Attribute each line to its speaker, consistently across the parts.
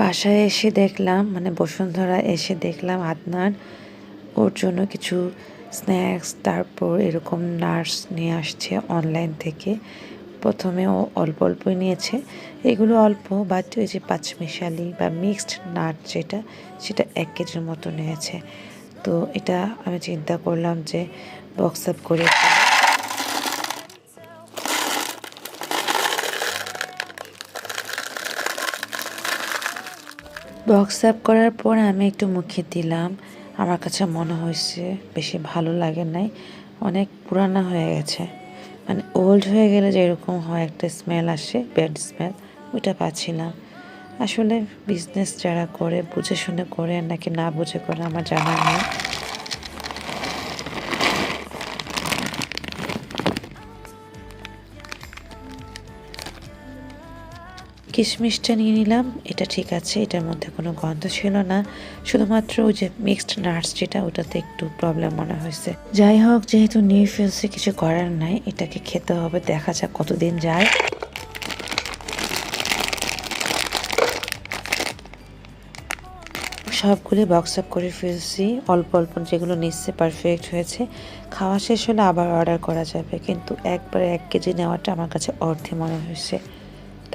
Speaker 1: বাসায় এসে দেখলাম বসুন্ধরা এসে দেখলাম আদনান ওর জন্য কিছু স্ন্যাক্স তারপর এরকম নাটস নিয়ে আসছে অনলাইন থেকে। প্রথমে ও অল্প অল্পই নিয়েছে, এগুলো অল্প, বাট ওই যে পাঁচমিশালি বা মিক্সড নাট সেটা 1 কেজির মতো নিয়েছে। তো এটা আমি চিন্তা করলাম যে বক্স আপ করে বক্স আপ করার পর আমি একটু মুখে দিলাম। আমার কাছে মনে হয়েছে বেশি ভালো লাগে নাই, অনেক পুরানা হয়ে গেছে। ওল্ড হয়ে গেলে যেরকম হয় একটা স্মেল আসে, ব্যাড স্মেল, ওইটা পাচ্ছিলাম। আসলে বিজনেস যারা করে বুঝে শুনে করে নাকি না বুঝে করে আমার জানা নেই। কিশমিশটা নিয়ে নিলাম, এটা ঠিক আছে, এটার মধ্যে কোনো গন্ধ ছিল না, শুধুমাত্র ওই যে মিক্সড নাটস ওটাতে একটু প্রবলেম মনে হয়েছে। যাই হোক, যেহেতু নিয়ে ফেলছে কিছু করার নাই, এটাকে খেতে হবে, দেখা যাক কতদিন যায়। সবগুলি বক্স আপ করে ফেলছি, অল্প অল্প যেগুলো নিচ্ছে পারফেক্ট হয়েছে। খাওয়া শেষ হলে আবার অর্ডার করা যাবে, কিন্তু একবারে 1 কেজি নেওয়াটা আমার কাছে অর্থে মনে হয়েছে।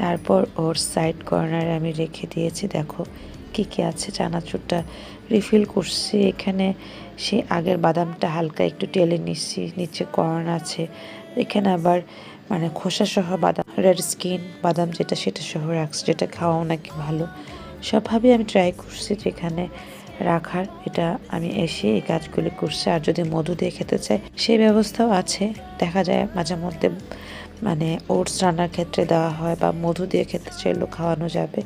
Speaker 1: তারপর ওর সাইড কর্নারে আমি রেখে দিয়েছি, দেখো কি কি আছে। চানাচুরটা রিফিল করছি, এখানে সেই আগের বাদামটা হালকা একটু টেলে নিচ্ছি, নিচে কর্ন আছে, এখানে আবার খোসা সহ বাদাম, রেড স্কিন বাদাম সেটা সহ রাখছি, যেটা খাওয়াও নাকি ভালো। সবভাবে আমি ট্রাই করছি যেখানে রাখার। এটা আমি এসে এই কাজগুলি করছি। আর যদি মধু দিয়ে খেতে চাই সেই ব্যবস্থাও আছে, দেখা যায় মাঝে মধ্যে ওটস রান্নার ক্ষেত্রে দেওয়া হয়, বা মধু দিয়ে খেতে চাইলেও খাওয়ানো যাবে।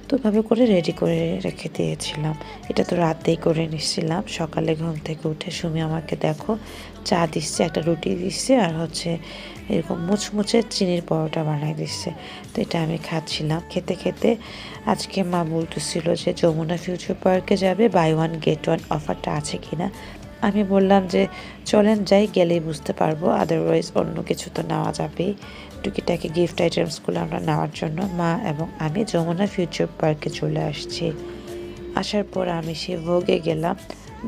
Speaker 1: তো ওইভাবে করে রেডি করে রেখে দিয়েছিলাম। এটা তো রাতেই করে নিচ্ছিলাম। সকালে ঘুম থেকে উঠে সুমি আমাকে দেখো চা দিচ্ছে, একটা রুটি দিচ্ছে, আর এরকম মুচমুচে চিনির পরোটা বানাই দিচ্ছে। তো এটা আমি খাচ্ছিলাম। খেতে খেতে আজকে মা বলতেছিল যে যমুনা ফিউচার পার্কে যাবে, বাই ওয়ান গেট ওয়ান অফারটা আছে কিনা। আমি বললাম যে চলেন যাই, গেলেই বুঝতে পারবো, আদারওয়াইজ অন্য কিছু তো নেওয়া যাবেই। টুকিটাকি গিফট আইটেমসগুলো আমরা নেওয়ার জন্য মা এবং আমি যমুনা ফিউচার পার্কে চলে আসছি। আসার পর আমি সে ভোগে গেলাম।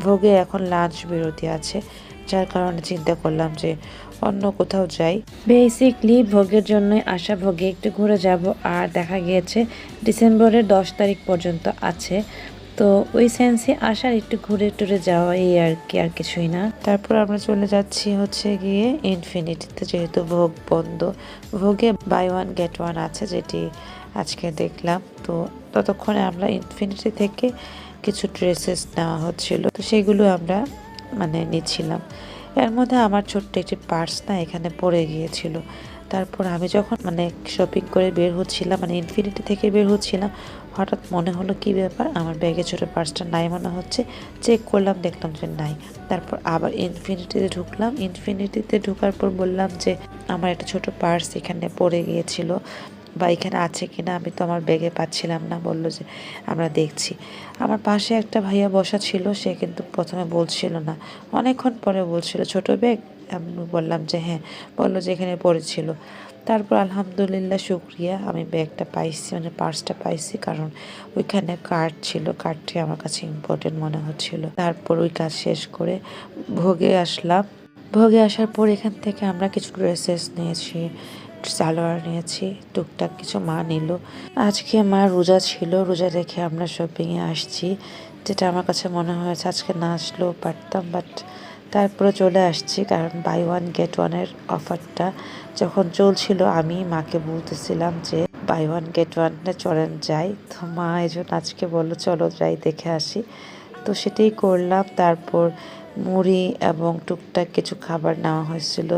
Speaker 1: ভোগে এখন লাঞ্চ বিরতি আছে, যার কারণে চিন্তা করলাম যে অন্য কোথাও যাই। বেসিকলি ভোগের জন্যই আসা, ভোগে একটু ঘুরে যাব। আর দেখা গিয়েছে ডিসেম্বরের 10 তারিখ পর্যন্ত আছে, তো ওই সেন্সে আসার, একটু ঘুরে টুরে যাওয়া, এই আর কি, আর কিছুই না। তারপর আমরা চলে যাচ্ছি হচ্ছে গিয়ে ইনফিনিটিতে, যেহেতু ভোগ বন্ধ। ভোগে বাই ওয়ান গেট ওয়ান আছে, যেটি আজকে দেখলাম। তো ততক্ষণে আমরা ইনফিনিটি থেকে কিছু ড্রেসেস নেওয়া হচ্ছিল, তো সেগুলো আমরা নিচ্ছিলাম। এর মধ্যে আমার ছোট্ট একটি পার্স এখানে পড়ে গিয়েছিল। তারপর আমি যখন শপিং করে বের হচ্ছিলাম, ইনফিনিটি থেকে বের হচ্ছিলাম, হঠাৎ মনে হলো কি ব্যাপার, আমার ব্যাগে ছোটো পার্সটা নাই মনে হচ্ছে। চেক করলাম, দেখলাম যে নাই। তারপর আবার ইনফিনিটিতে ঢুকলাম। ইনফিনিটিতে ঢোকার পর বললাম যে আমার একটা ছোট পার্স এখানে পড়ে গিয়েছিল, বা এখানে আছে কিনা, আমি তো আমার ব্যাগে পাচ্ছিলাম না। বললো যে আমরা দেখছি। আমার পাশে একটা ভাইয়া বসা ছিল, সে কিন্তু প্রথমে বলছিল না, অনেকক্ষণ পরে বলছিল ছোট ব্যাগ। আমি বললাম যে হ্যাঁ, বললো যে এখানে পড়েছিল। তারপর আলহামদুলিল্লাহ, শুক্রিয়া, আমি ব্যাগটা পাইছি, পার্সটা পাইছি, কারণ ওইখানে কার্ড ছিল, কার্ডটি আমার কাছে ইম্পর্টেন্ট মনে হচ্ছিল। তারপর ওই কাজ শেষ করে ভোগে আসলাম। ভোগে আসার পর এখান থেকে আমরা কিছু ড্রেসেস নিয়েছি, সালোয়ার নিয়েছি, টুকটাক কিছু মা নিল। আজকে মা রোজা ছিল, রোজা রেখে আমরা শপিংয়ে আসছি, যেটা আমার কাছে মনে হয়েছে আজকে না আসলেও পারতাম, বাট তারপরে চলে আসছি, কারণ বাই ওয়ান গেট ওয়ানের অফারটা যখন চলছিল আমি মাকে বলতেছিলাম যে বাই ওয়ান গেট ওয়ানে চলেন যাই। তো মা এই জন্য আজকে বললো চলো যাই, দেখে আসি। তো সেটাই করলাম। তারপর মুড়ি এবং টুকটাক কিছু খাবার নেওয়া হয়েছিল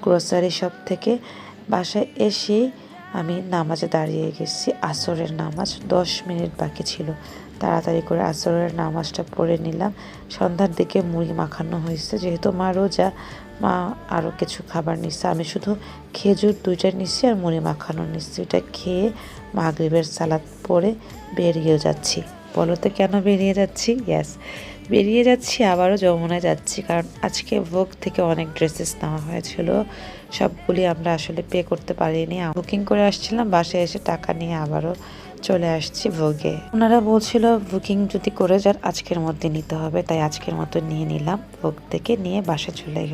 Speaker 1: গ্রোসারি শপ থেকে। বাসায় এসেই আমি নামাজে দাঁড়িয়ে গেছি, আসরের নামাজ 10 মিনিট বাকি ছিল। তাড়াতাড়ি করে আসরের নামাজটা পড়ে নিলাম। সন্ধ্যার দিকে মুড়ি মাখানো হয়েছে, যেহেতু মা রোজা, মা আরও কিছু খাবার নিচ্ছে, আমি শুধু খেজুর 2টা নিচ্ছি আর মুড়ি মাখানো নিচ্ছি। এটা খেয়ে মাগরিবের সালাত পড়ে বেরিয়ে যাচ্ছি। বলো তো কেন বেরিয়ে যাচ্ছি? ইয়েস, বেরিয়ে যাচ্ছি, আবারও যমুনায় যাচ্ছি, কারণ আজকে ভোগ থেকে অনেক ড্রেসেস নেওয়া হয়েছিল, সবগুলি আমরা আসলে পে করতে পারিনি। বুকিং করে আসছিলাম, বাসায় এসে টাকা নিয়ে আবারও চলে আসছি ভোগে। ওনারা বলছিল বুকিং যদি করে যান আজকের মধ্যে নিতে হবে, তাই আজকের মতো নিয়ে নিলাম। ভোগ থেকে নিয়ে বাসা চলে গেলাম।